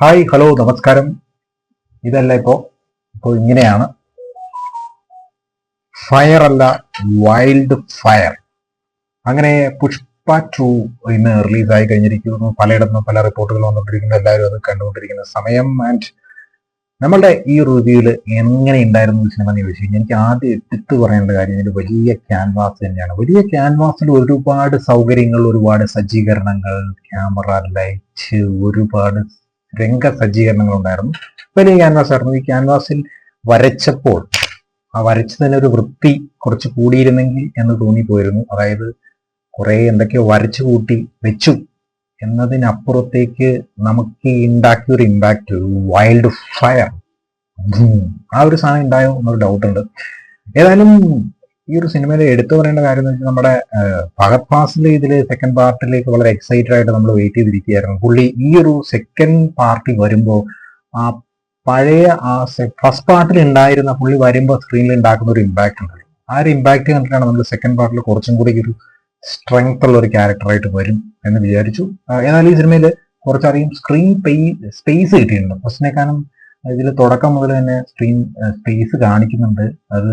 Hi hello നമസ്കാരം. ഇതല്ല ഇപ്പോ ഇങ്ങനെയാണ്. ഫയർ അല്ല, വൈൽഡ് ഫയർ. അങ്ങനെ പുഷ്പ 2 ഇന്ന് റിലീസായി കഴിഞ്ഞിരിക്കുന്നു. പലയിടത്തും പല റിപ്പോർട്ടുകൾ വന്നുകൊണ്ടിരിക്കുന്നു. എല്ലാവരും അത് കണ്ടുകൊണ്ടിരിക്കുന്ന സമയം. ആൻഡ് നമ്മളുടെ ഈ റിവ്യൂല് എങ്ങനെ ഉണ്ടായിരുന്നു സിനിമ എന്ന് ചോദിച്ചു കഴിഞ്ഞാൽ എനിക്ക് ആദ്യം എടുത്തു പറയേണ്ട കാര്യം ഇതിൽ വലിയ ക്യാൻവാസ് തന്നെയാണ്. വലിയ ക്യാൻവാസിൽ ഒരുപാട് സൗകര്യങ്ങൾ, ഒരുപാട് സജ്ജീകരണങ്ങൾ, ക്യാമറ, ലൈറ്റ്, ഒരുപാട് രംഗ സജ്ജീകരണങ്ങൾ ഉണ്ടായിരുന്നു. വലിയ ക്യാൻവാസ് ആയിരുന്നു. ഈ ക്യാൻവാസിൽ വരച്ചപ്പോൾ ആ വരച്ചതിന് ഒരു വൃത്തി കുറച്ച് കൂടിയിരുന്നെങ്കിൽ എന്ന് തോന്നിപ്പോയിരുന്നു. അതായത് കുറെ എന്തൊക്കെയോ വരച്ചു കൂട്ടി വെച്ചു എന്നതിനപ്പുറത്തേക്ക് നമുക്ക് ഉണ്ടാക്കിയ ഒരു ഇമ്പാക്റ്റ്, ഒരു വൈൽഡ് ഫയർ, ആ ഒരു സാധനം ഉണ്ടായോ എന്നൊരു ഡൗട്ട് ഉണ്ട്. ഏതായാലും ഈ ഒരു സിനിമയിൽ എടുത്തു പറയേണ്ട കാര്യം എന്ന് വെച്ചാൽ നമ്മുടെ ഫഹദ് ഫാസിൽ ഇതില് സെക്കൻഡ് പാർട്ടിലേക്ക് വളരെ എക്സൈറ്റഡ് ആയിട്ട് നമ്മൾ വെയിറ്റ് ചെയ്തിരിക്കുകയായിരുന്നു. പുള്ളി ഈ ഒരു സെക്കൻഡ് പാർട്ടി വരുമ്പോൾ ആ പഴയ ആ ഫസ്റ്റ് പാർട്ടിൽ ഉണ്ടായിരുന്ന പുള്ളി വരുമ്പോൾ സ്ക്രീനിൽ ഉണ്ടാക്കുന്ന ഒരു ഇമ്പാക്ട് ഉണ്ടല്ലോ, ആ ഒരു ഇമ്പാക്ട് കണ്ടിട്ടാണ് നമ്മൾ സെക്കൻഡ് പാർട്ടിൽ കുറച്ചും കൂടി ഒരു സ്ട്രെങ്ത് ഉള്ള ഒരു ക്യാരക്ടറായിട്ട് വരും എന്ന് വിചാരിച്ചു. എന്നാൽ ഈ സിനിമയിൽ കുറച്ചധികം സ്ക്രീൻ സ്പേസ് കിട്ടിയിട്ടുണ്ട്. ഫസ്റ്റിനെക്കാളും ഇതിൽ തുടക്കം മുതൽ തന്നെ സ്ക്രീൻ സ്പേസ് കാണിക്കുന്നുണ്ട്. അത്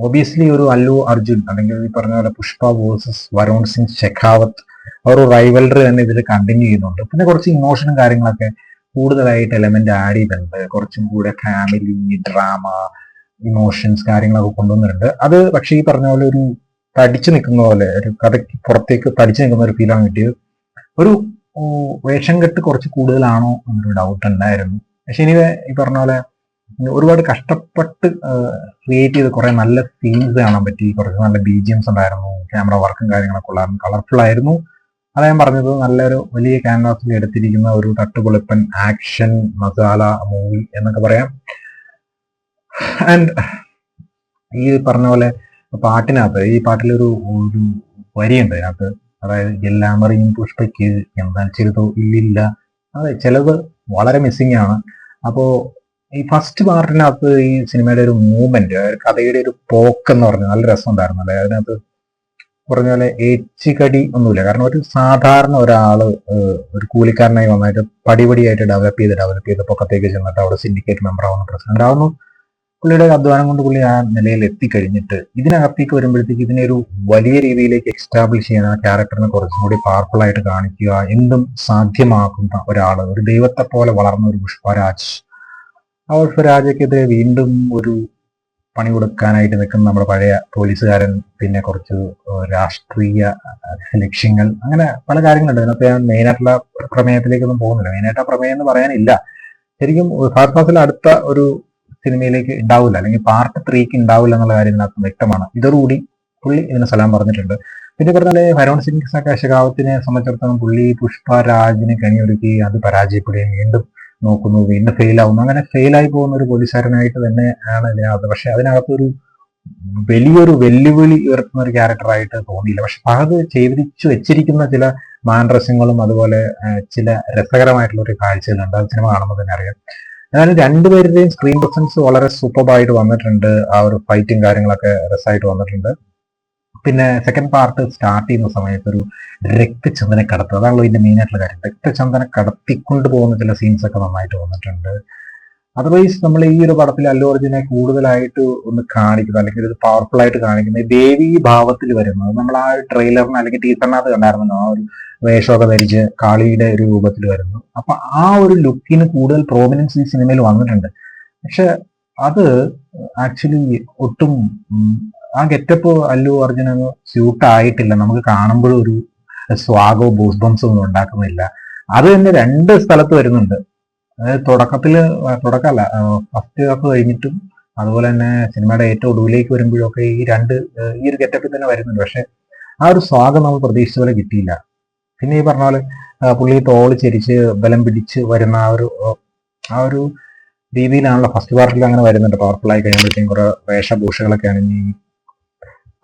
ഒബിയസ്ലി ഒരു അല്ലു അർജുൻ അല്ലെങ്കിൽ ഈ പറഞ്ഞ പോലെ പുഷ്പ വേഴ്സസ് വരുൺ സിംഗ് ഷെഖാവത്ത് ഒരു റൈവലറി തന്നെ ഇതിൽ കണ്ടിന്യൂ ചെയ്യുന്നുണ്ട്. പിന്നെ കുറച്ച് ഇമോഷനും കാര്യങ്ങളൊക്കെ കൂടുതലായിട്ട് എലമെന്റ് ആഡ് ചെയ്തിട്ടുണ്ട്. കുറച്ചും കൂടെ ഫാമിലി ഡ്രാമ ഇമോഷൻസ് കാര്യങ്ങളൊക്കെ കൊണ്ടുവന്നിട്ടുണ്ട്. അത് പക്ഷേ ഈ പറഞ്ഞ പോലെ ഒരു തടിച്ചു നിൽക്കുന്ന പോലെ, ഒരു കഥയ്ക്ക് പുറത്തേക്ക് തടിച്ചു നിൽക്കുന്ന ഒരു ഫീലാണ് കിട്ടിയത്. ഒരു വേഷം കെട്ട് കുറച്ച് കൂടുതലാണോ എന്നൊരു ഡൗട്ട് ഉണ്ടായിരുന്നു. പക്ഷെ ഇനി ഈ പറഞ്ഞ പോലെ ഒരുപാട് കഷ്ടപ്പെട്ട് ക്രിയേറ്റ് ചെയ്ത് കുറെ നല്ല സീൻസ് കാണാൻ പറ്റി. കുറച്ച് നല്ല BGMs ഉണ്ടായിരുന്നു. ക്യാമറ വർക്കും കാര്യങ്ങളൊക്കെ ഉള്ളായിരുന്നു. കളർഫുൾ ആയിരുന്നു. അതാ ഞാൻ പറഞ്ഞത്, നല്ലൊരു വലിയ ക്യാൻവാസിൽ എടുത്തിരിക്കുന്ന ഒരു തട്ടുപൊളിപ്പൻ ആക്ഷൻ മസാല മൂവി എന്നൊക്കെ പറയാം. ആൻഡ് ഈ പറഞ്ഞ പോലെ പാട്ടിനകത്ത്, ഈ പാട്ടിലൊരു ഒരു വരിയുണ്ട് അതിനകത്ത്, അതായത് എല്ലാം അറിയും പുഷ്പയ്ക്ക് എന്നാൽ ചെറുതോ ഇല്ലില്ല. അതെ, ചിലത് വളരെ മിസ്സിംഗ് ആണ്. അപ്പോ ഈ ഫസ്റ്റ് പാർട്ടിനകത്ത് ഈ സിനിമയുടെ ഒരു മൂവ്മെന്റ്, കഥയുടെ ഒരു പോക്ക് എന്ന് പറഞ്ഞാൽ നല്ല രസം ഉണ്ടായിരുന്നു അല്ലെ. അതിനകത്ത് പറഞ്ഞ പോലെ ഏച്ചുകടി ഒന്നുമില്ല. കാരണം ഒരു സാധാരണ ഒരാള് ഒരു കൂലിക്കാരനായി വന്നിട്ട് പടിപടിയായിട്ട് ഡെവലപ്പ് ചെയ്ത് പൊക്കത്തേക്ക് ചെന്നിട്ട് അവിടെ സിൻഡിക്കേറ്റ് മെമ്പർ ആവുന്നു, പ്രസിഡന്റ് ആവുന്നു. പുള്ളിയുടെ അധ്വാനം കൊണ്ട് പുള്ളി ആ നിലയിൽ എത്തിക്കഴിഞ്ഞിട്ട് ഇതിനകത്തേക്ക് വരുമ്പോഴത്തേക്ക് ഇതിനെ ഒരു വലിയ രീതിയിലേക്ക് എക്സ്റ്റാബ്ലിഷ് ചെയ്യാൻ, ആ ക്യാരക്ടറിനെ കുറച്ചും കൂടി പവർഫുൾ ആയിട്ട് കാണിക്കുക, എന്തും സാധ്യമാക്കുന്ന ഒരാള്, ഒരു ദൈവത്തെ പോലെ വളർന്ന ഒരു പുഷ്പരാജ്. ആ പുഷ്പരാജയ്ക്കെതിരെ വീണ്ടും ഒരു പണി കൊടുക്കാനായിട്ട് നിൽക്കുന്ന നമ്മുടെ പഴയ പോലീസുകാരൻ, പിന്നെ കുറച്ച് രാഷ്ട്രീയ ലക്ഷ്യങ്ങൾ, അങ്ങനെ പല കാര്യങ്ങളുണ്ട്. അതിനകത്ത് ഞാൻ മെയിനായിട്ടുള്ള പ്രമേയത്തിലേക്കൊന്നും പോകുന്നില്ല. മെയിനായിട്ട് ആ പ്രമേയം എന്ന് പറയാനില്ല. ശരിക്കും ഫഹദ് ഫാസിൽ അടുത്ത ഒരു സിനിമയിലേക്ക് ഉണ്ടാവില്ല, അല്ലെങ്കിൽ പാർട്ട് 3ക്ക് ഉണ്ടാവില്ല എന്നുള്ള കാര്യം ഇതിനകത്ത് വ്യക്തമാണ്. ഇതോടുകൂടി പുള്ളി ഇതിന് സലാം പറഞ്ഞിട്ടുണ്ട്. പിന്നെ പറഞ്ഞാല് വരുൺ സിംഗ് ഷെഖാവത്തിനെ സംബന്ധിച്ചിടത്തോളം പുള്ളി പുഷ്പരാജിന് കണിയൊരുക്കി അത് പരാജയപ്പെടുകയും വീണ്ടും നോക്കുന്നു, വീണ്ടും ഫെയിൽ ആവുന്നു. അങ്ങനെ ഫെയിലായി പോകുന്ന ഒരു പോലീസുകാരനായിട്ട് തന്നെയാണ് ഇതിനകത്ത്. പക്ഷെ അതിനകത്തൊരു വലിയൊരു വെല്ലുവിളി ഉയർത്തുന്ന ഒരു ക്യാരക്ടറായിട്ട് തോന്നിയില്ല. പക്ഷെ അത് ചെയ്തിരിച്ചു വെച്ചിരിക്കുന്ന ചില മാനരസ്യങ്ങളും അതുപോലെ ചില രസകരമായിട്ടുള്ള ഒരു കാഴ്ചകളുണ്ട്. അത് സിനിമ കാണുമ്പോൾ തന്നെ അറിയാം. എന്നാലും രണ്ടുപേരുടെയും സ്ക്രീൻ പ്രസൻസ് വളരെ സൂപ്പറായിട്ട് വന്നിട്ടുണ്ട്. ആ ഒരു ഫൈറ്റും കാര്യങ്ങളൊക്കെ രസമായിട്ട് വന്നിട്ടുണ്ട്. പിന്നെ സെക്കൻഡ് പാർട്ട് സ്റ്റാർട്ട് ചെയ്യുന്ന സമയത്ത് ഒരു രക്തചന്ദന കടത്ത്, അതാണല്ലോ ഇതിന്റെ മെയിൻ ആയിട്ടുള്ള കാര്യം. രക്തചന്ദന കടത്തിക്കൊണ്ട് പോകുന്ന ചില സീൻസ് ഒക്കെ നന്നായിട്ട് വന്നിട്ടുണ്ട്. അതർവൈസ് നമ്മൾ ഈ ഒരു പടത്തിൽ അല്ലു അർജുനെ കൂടുതലായിട്ട് ഒന്ന് കാണിക്കുന്നത്, അല്ലെങ്കിൽ ഒരു പവർഫുൾ ആയിട്ട് കാണിക്കുന്നത് ദേവി ഭാവത്തിൽ വരുന്നത് നമ്മൾ ആ ഒരു ട്രെയിലറിന് അല്ലെങ്കിൽ ടീച്ചറിനകത്ത് കണ്ടായിരുന്നു. ആ ഒരു വേഷമൊക്കെ ധരിച്ച് കാളിയുടെ ഒരു രൂപത്തിൽ വരുന്നു. അപ്പൊ ആ ഒരു ലുക്കിന് കൂടുതൽ പ്രോമിനൻസ് ഈ സിനിമയിൽ വന്നിട്ടുണ്ട്. പക്ഷെ അത് ആക്ച്വലി ഒട്ടും ആ ഗെറ്റപ്പ് അല്ലു അർജുനൊന്നും സ്യൂട്ട് ആയിട്ടില്ല. നമുക്ക് കാണുമ്പോഴും ഒരു സ്വാഗവും ബൂസ് ബംസും ഒന്നും ഉണ്ടാക്കുന്നില്ല. അത് തന്നെ രണ്ട് സ്ഥലത്ത് വരുന്നുണ്ട്. അതായത് തുടക്കമല്ല, ഫസ്റ്റ് ഹാഫ് കഴിഞ്ഞിട്ടും അതുപോലെ തന്നെ സിനിമയുടെ ഏറ്റവും ഒടുവിലേക്ക് വരുമ്പോഴൊക്കെ ഈ ഒരു ഗെറ്റപ്പിൽ തന്നെ വരുന്നുണ്ട്. പക്ഷെ ആ ഒരു സ്വാഗം നമ്മൾ പ്രതീക്ഷിച്ച പോലെ കിട്ടിയില്ല. പിന്നെ ഈ പറഞ്ഞ പോലെ പുള്ളി തോള് ചെരിച്ച് ബലം പിടിച്ച് വരുന്ന ആ ഒരു രീതിയിലാണല്ലോ ഫസ്റ്റ് പാർട്ടിൽ അങ്ങനെ വരുന്നുണ്ട്. പവർഫുൾ ആയി കഴിയുമ്പോഴത്തേക്കും കുറെ വേഷഭൂഷകളൊക്കെയാണ് ഈ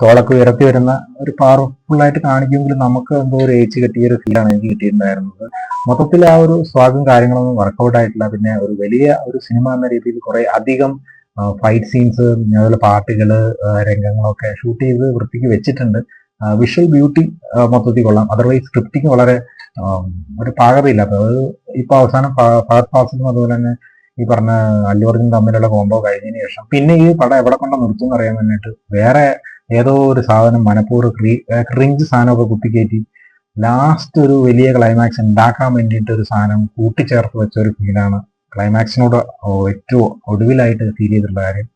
തോളൊക്കെ ഉയർത്തി വരുന്ന ഒരു പവർഫുൾ ആയിട്ട് കാണിക്കുമെങ്കിലും നമുക്ക് എന്തോ ഒരു ഏച്ച് കെട്ടിയ ഒരു ഫീലാണ് എനിക്ക് കിട്ടിയിട്ടുണ്ടായിരുന്നത്. മൊത്തത്തിൽ ആ ഒരു സ്വാഗം കാര്യങ്ങളൊന്നും വർക്കൗട്ട് ആയിട്ടില്ല. പിന്നെ ഒരു വലിയ ഒരു സിനിമ എന്ന രീതിയിൽ കുറെ അധികം ഫൈറ്റ് സീൻസ്, അതുപോലെ പാട്ടുകള്, രംഗങ്ങളൊക്കെ ഷൂട്ട് ചെയ്ത് വൃത്തിക്ക് വെച്ചിട്ടുണ്ട്. വിഷ്വൽ ബ്യൂട്ടി മൊത്തത്തിൽ കൊള്ളാം. അതർവൈസ് സ്ക്രിപ്റ്റിംഗ് വളരെ ഒരു പാകതയില്ലാത്ത, അത് ഇപ്പൊ അവസാനം ഫഹദ് ഫാസിലും അതുപോലെ തന്നെ ഈ പറഞ്ഞ അല്ലു അർജുൻ തമ്മിലുള്ള കോംബോ കഴിഞ്ഞതിന് ശേഷം പിന്നെ ഈ പടം എവിടെ കൊണ്ട് നിർത്തും എന്ന് അറിയാൻ വേണ്ടിയിട്ട് വേറെ ഏതോ ഒരു സാധനം മനഃപൂർവ്വം ക്രിഞ്ച് സാധനമൊക്കെ കുത്തിക്കയറ്റി ലാസ്റ്റ് ഒരു വലിയ ക്ലൈമാക്സ് ഉണ്ടാക്കാൻ വേണ്ടിയിട്ട് ഒരു സാധനം കൂട്ടിച്ചേർത്ത് വെച്ച ഒരു ഫീലാണ് ക്ലൈമാക്സിനോട് ഏറ്റവും ഒടുവിലായിട്ട് ഫീൽ ചെയ്തിട്ടുള്ള കാര്യം.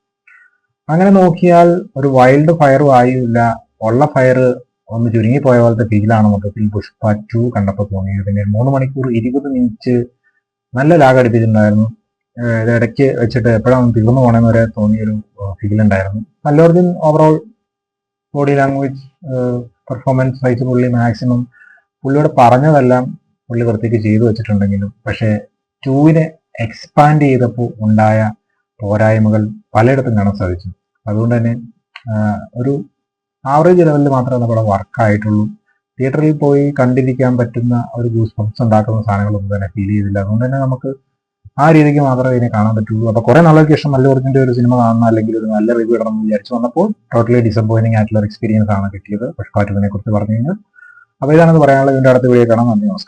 അങ്ങനെ നോക്കിയാൽ ഒരു വൈൽഡ് ഫയറും ആയില്ല, ഉള്ള ഫയർ ഒന്ന് ചുരുങ്ങിപ്പോയ പോലത്തെ ഫീലാണ് മൊത്തത്തിൽ പുഷ്പ 2 കണ്ടപ്പോൾ തോന്നിയത്. പിന്നെ 3 മണിക്കൂർ 20 മിനിറ്റ് നല്ല ലാഗ് അടിപ്പിച്ചിട്ടുണ്ടായിരുന്നു. ഇത് ഇടയ്ക്ക് വെച്ചിട്ട് എപ്പോഴാണ് തീർന്നു പോകണമെന്ന് വരെ തോന്നിയൊരു ഫീൽ ഉണ്ടായിരുന്നു. Allu Arjun overall body language performance wise പുള്ളിയോട് പറഞ്ഞതെല്ലാം പുള്ളി വൃത്തിക്ക് ചെയ്തു വെച്ചിട്ടുണ്ടെങ്കിലും പക്ഷേ 2 എക്സ്പാൻഡ് ചെയ്തപ്പോൾ ഉണ്ടായ പോരായ്മകൾ പലയിടത്തും കാണാൻ സാധിച്ചു. അതുകൊണ്ട് തന്നെ ഒരു ആവറേജ് ലെവലിൽ മാത്രമേ നമ്മുടെ വർക്കായിട്ടുള്ളൂ. തിയേറ്ററിൽ പോയി കണ്ടിരിക്കാൻ പറ്റുന്ന ഒരു ഗൂസ് ബംപ്സ് ഉണ്ടാക്കുന്ന സാധനങ്ങളൊന്നും തന്നെ ഫീൽ ചെയ്തില്ല. അതുകൊണ്ട് തന്നെ നമുക്ക് ആ രീതിക്ക് മാത്രമേ ഇതിനെ കാണാൻ പറ്റുള്ളൂ. അപ്പൊ കുറെ നാളുകൾക്ക് ശേഷം അല്ലു അർജുന്റെ ഒരു സിനിമ കാണുന്ന അല്ലെങ്കിൽ ഒരു നല്ല റിവ്യൂ ഇടണം എന്ന് വിചാരിച്ചു വന്നപ്പോൾ ടോട്ടലി ഡിസപ്പോയിന്റിംഗ് ആയിട്ടുള്ള ഒരു എക്സ്പീരിയൻസ് ആണ് കിട്ടിയത് പുഷ്പ 2 കുറിച്ച് പറഞ്ഞു കഴിഞ്ഞാൽ. അപ്പൊ ഇതാണെന്ന് പറയാനുള്ളത്. ഇതിന്റെ അടുത്ത വീഡിയോ കാണാം. നന്ദി, നമസ്കാരം.